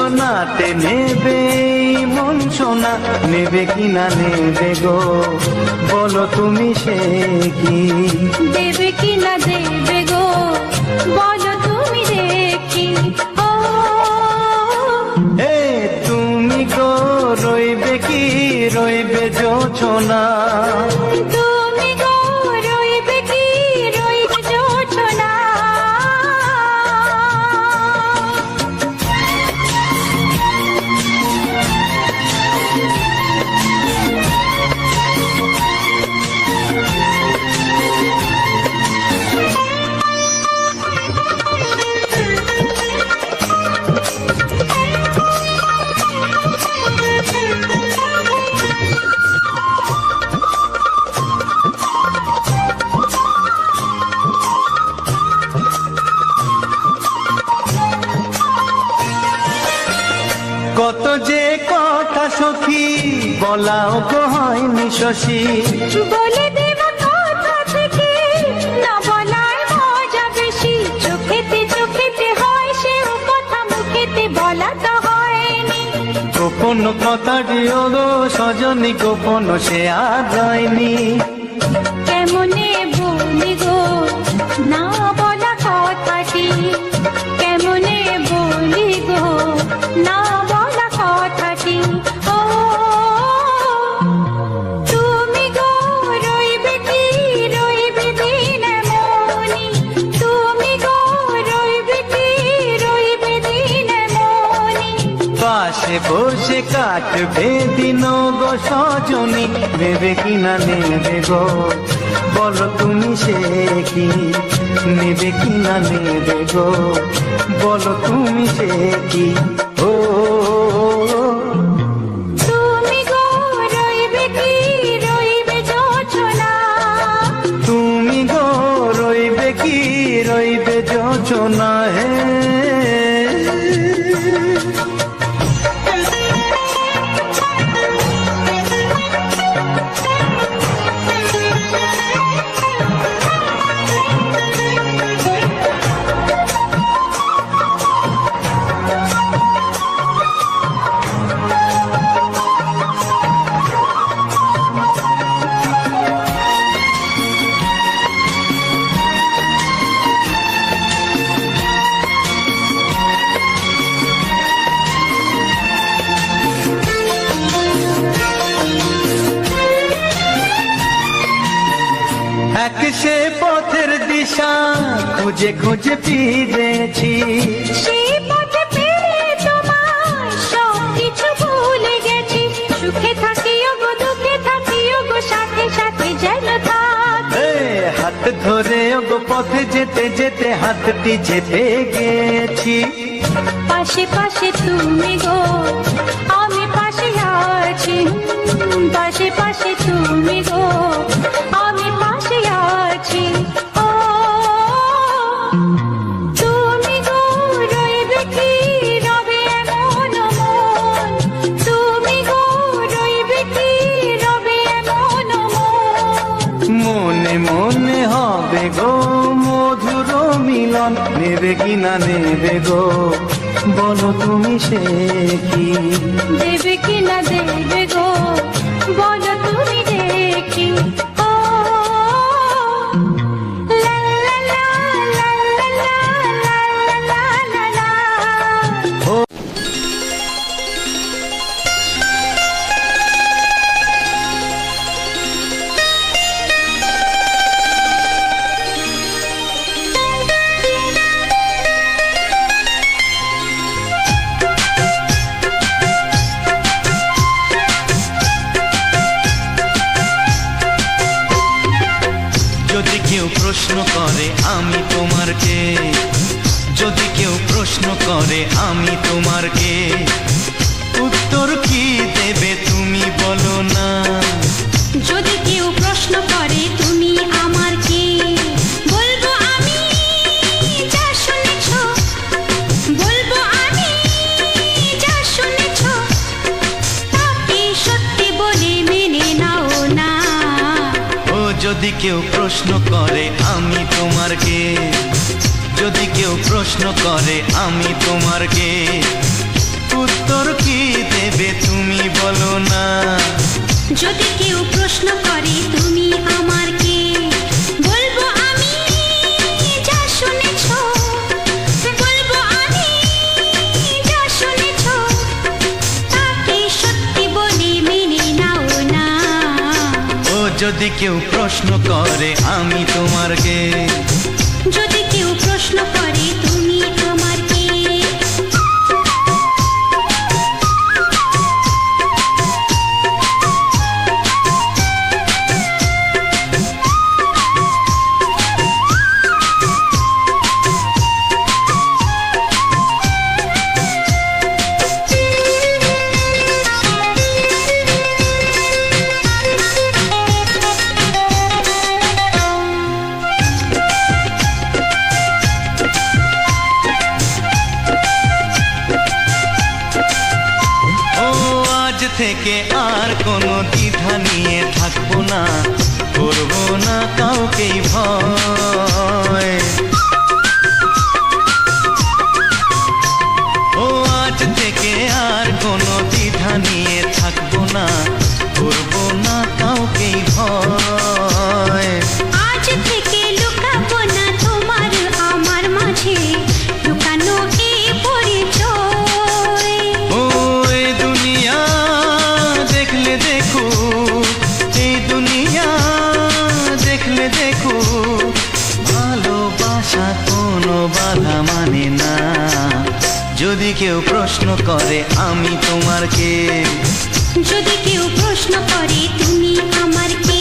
জোছনাতে নেবে মন সোনা, নেবে কিনা নেবে গো বলো তুমি সে কি? দেবে কিনা দেবে গো বলো তুমি দেখি। ও এ তুমি গো রইবে কি রইবে জোছনা, তুমি গো রইবে কি রইবে জোছনা। কত যে কথা সখী বলাও তো হয়নি শশী, বলে দেব কথা থেকে না বলার মজা বেশি। চোখেতে হয় সেও কথা, মুখেতে বলা তো হয়নি। গোপন কথা দিও গো সজনী, গোপন সে আর যায়নি। কেমনে বলি গো না বলা কথাটি, কেমনে বলি গো না বলা কথাটি। ও তুমি গো রইবে কি রইবে দিন মনি, তুমি গো রইবে কি রইবে দিন মনি। পাশে বসে কাটবে দিন গো সজনী, নেবে কিনা নেবে গো বলো তুমি সে কি? নেবে কিনা নেবে গো বলো তুমি সে কি? ও তুমি গো রইবে কি রইবে জোছনা, তুমি গো রইবে কি রইবে জোছনা। হে এক সে পথের দিশা খুঁজে খুঁজে ফিরেছি, সেই পথে পেয়ে তোমার সব কিছু ভুলে গেছি। সুখে থাকিও গো দুঃখে থাকিও গো সাথে সাথে যেন থাক। এ হাত ধরে গো পথে যেতে যেতে হাতটি চেপে গেছি। পাশে পাশে তুমি গো আমি পাশে আছি, পাশে পাশে তুমি গো আমি পাশে আছি। ও তুমি গো রইবে কি রবে এমন মন, তুমি গো রইবে কি রবে এমন মন। মনে মনে হবে গো মধুর মিলন, নেবে কিনা নেবে গো বলো তুমি সে কি? দেবে কিনা দেবে গো বলো তুমি দেখি। ও লা লা লা লা লা লা লা লা লা। যদি কেউ প্রশ্ন করে আমি তোমার কে, যদি কেউ প্রশ্ন করে আমি তোমার কে, উত্তর কি দেবে তুমি বলো না। যদি কেউ প্রশ্ন করে তুমি আমার কে, বলবো আমি যা শুনেছ, বলবো আমি যা শুনেছ, তাকে সত্যি বলে মেনে নাও না। ও যদি কেউ প্রশ্ন করে আমি তোমার কে, যদি কেউ প্রশ্ন করে আমি তোমার কে, উত্তর কি দেবে তুমি বলো না। যদি কেউ প্রশ্ন করে তুমি আমার কে, বলবো আমি যা শুনেছ, বলবো আমি যা শুনেছ, তাকে সত্যি বলে মেনে নাও না। ও যদি কেউ প্রশ্ন করে আমি তোমার কে, যদি কেউ প্রশ্ন করে তুমি আমার কে। থেকে আর কোনো দ্বিধা নিয়ে থাকবো না, করবো না কাউকেই ভয়। ও আজ থেকে আর কোনো দ্বিধা নিয়ে থাকবো না, করবো না কাউকেই ভয়। আজ থেকে লুকাবো না তোমার আমার মাঝে লুকানো এই পরিচয়। ও এই দুনিয়া দেখলে দেখো, এই দুনিয়া দেখলে দেখো, ভালোবাসা কোনো বাধা মানে না। যদি কেউ প্রশ্ন করে আমি তোমার কে, যদি কেউ প্রশ্ন করে তুমি আমার কে।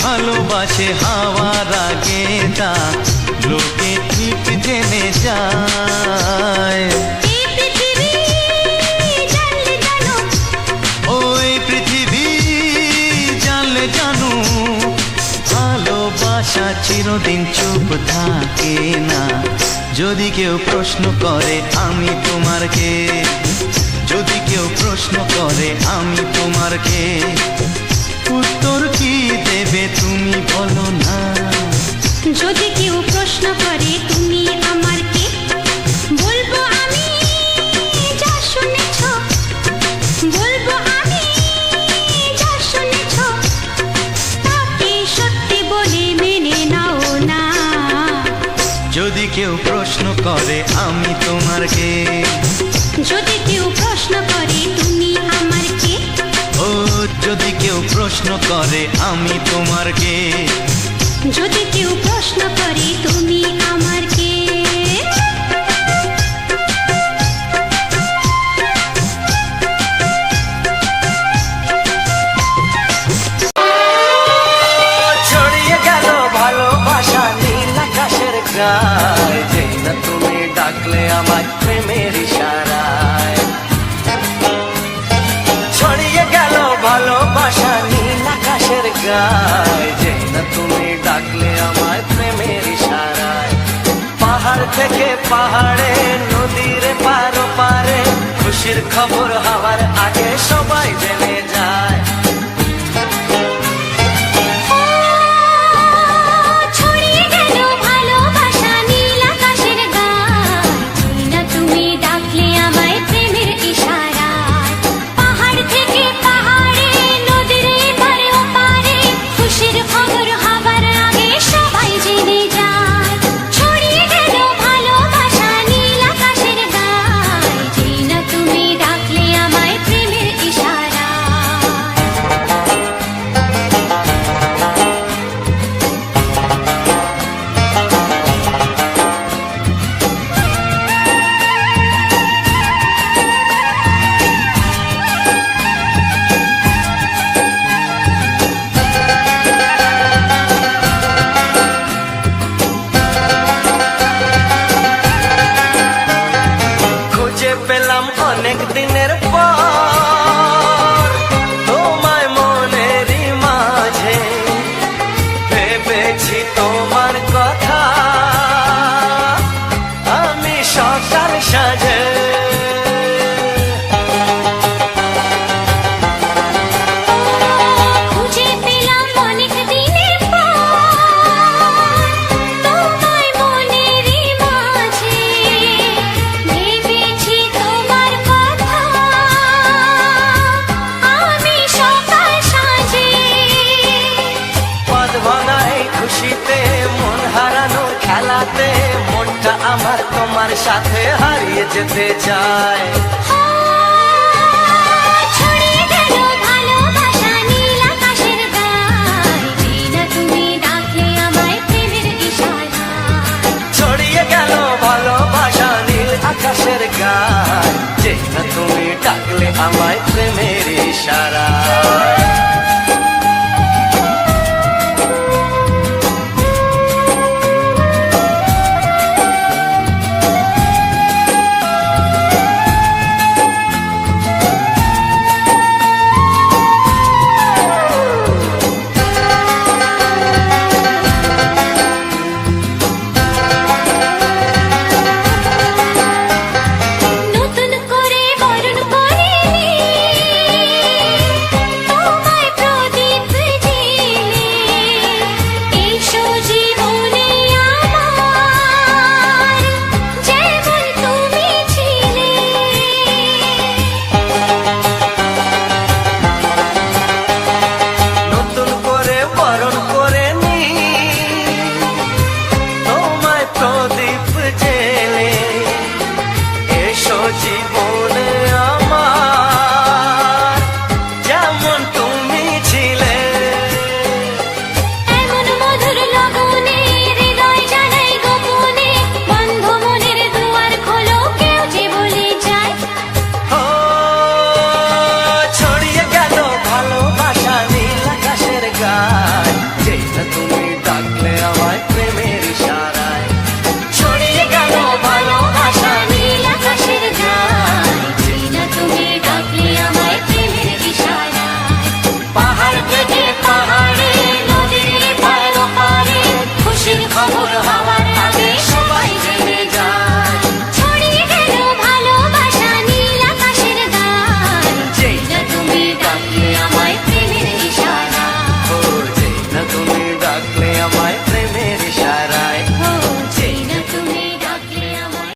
ভালোবাসে হাওয়ার আগে তা লোকে ঠিক জেনে যায়। ওই পৃথিবী জানলে জানো, ভালোবাসা চিরদিন চুপ থাকে না। যদি কেউ প্রশ্ন করে আমি তোমার কে, যদি কেউ প্রশ্ন করে আমি তোমার কে, উত্তর কি দেবে তুমি বলো না। যদি কেউ প্রশ্ন করে তুমি আমার কে, বলবো আমি যা শুনেছ, বলবো আমি যা শুনেছ, তাকে সত্যি বলে মেনে নাও না। যদি কেউ প্রশ্ন করে আমি তোমার কে, যদি কেউ প্রশ্ন করে তুমি আমার কে। ও যদি কেউ প্রশ্ন করে আমি তোমার কে, যদি কেউ প্রশ্ন করে তুমি আমার কে। ছড়িয়ে গেল ভালোবাসা নীল আকাশের গায়ে, যেই না তুমি ডাকলে আমায় প্রেমের ইশারায়। ছড়িয়ে গেল ভালোবাসা নীল আকাশের গায়ে, যেই না তুমি ডাকলে আমায় প্রেমের ইশারায়। পাহাড় থেকে পাহাড়ে, নদীর পার পারে, খুশির খবর হওয়ার আগে সবাই জেনে যায়। ছড়িয়ে গেল ভালোবাসা নীল আকাশের গায়ে, না তুমি ডাকলে আমায় প্রেমের ইশারায়। পাহাড় থেকে পাহাড়ে, নদীর এপারে ওপারে, খুশির খবর হবার আগে সবাই জেনে যায়। ছড়িয়ে গেল ভালোবাসা নীল আকাশের গায়ে, না তুমি ডাকলে আমায় প্রেমের ইশারায়। সাথে হারিয়ে যেতে চায়। ছড়িয়ে গেল ভালোবাসা নীল আকাশের গায়ে, বিনা তুমি ডাকলে আমায় প্রেমের ইশারায়। ছড়িয়ে গেল ভালোবাসা নীল আকাশের গায়, যে না তুমি ডাকলে আমায় প্রেমের ইশারায়। নতুন করে বরণ করিনি তোমায় প্রদীপ জেলে, এসো জীবনে আমার যেমন তুমি ছিলে। নতুন করে বরণ করে নি তোমায় প্রদীপ জেলে, এসো জীবনে আমার যেমন তুমি ছিলে। এমন মধুর লগনে হৃদয় জানাই গোপনে, বন্ধ মনের দুয়ার খোলো কেউ যে বলে যায়। ও ছড়িয়ে গেল ভালোবাসা নীল আকাশের গায়ে,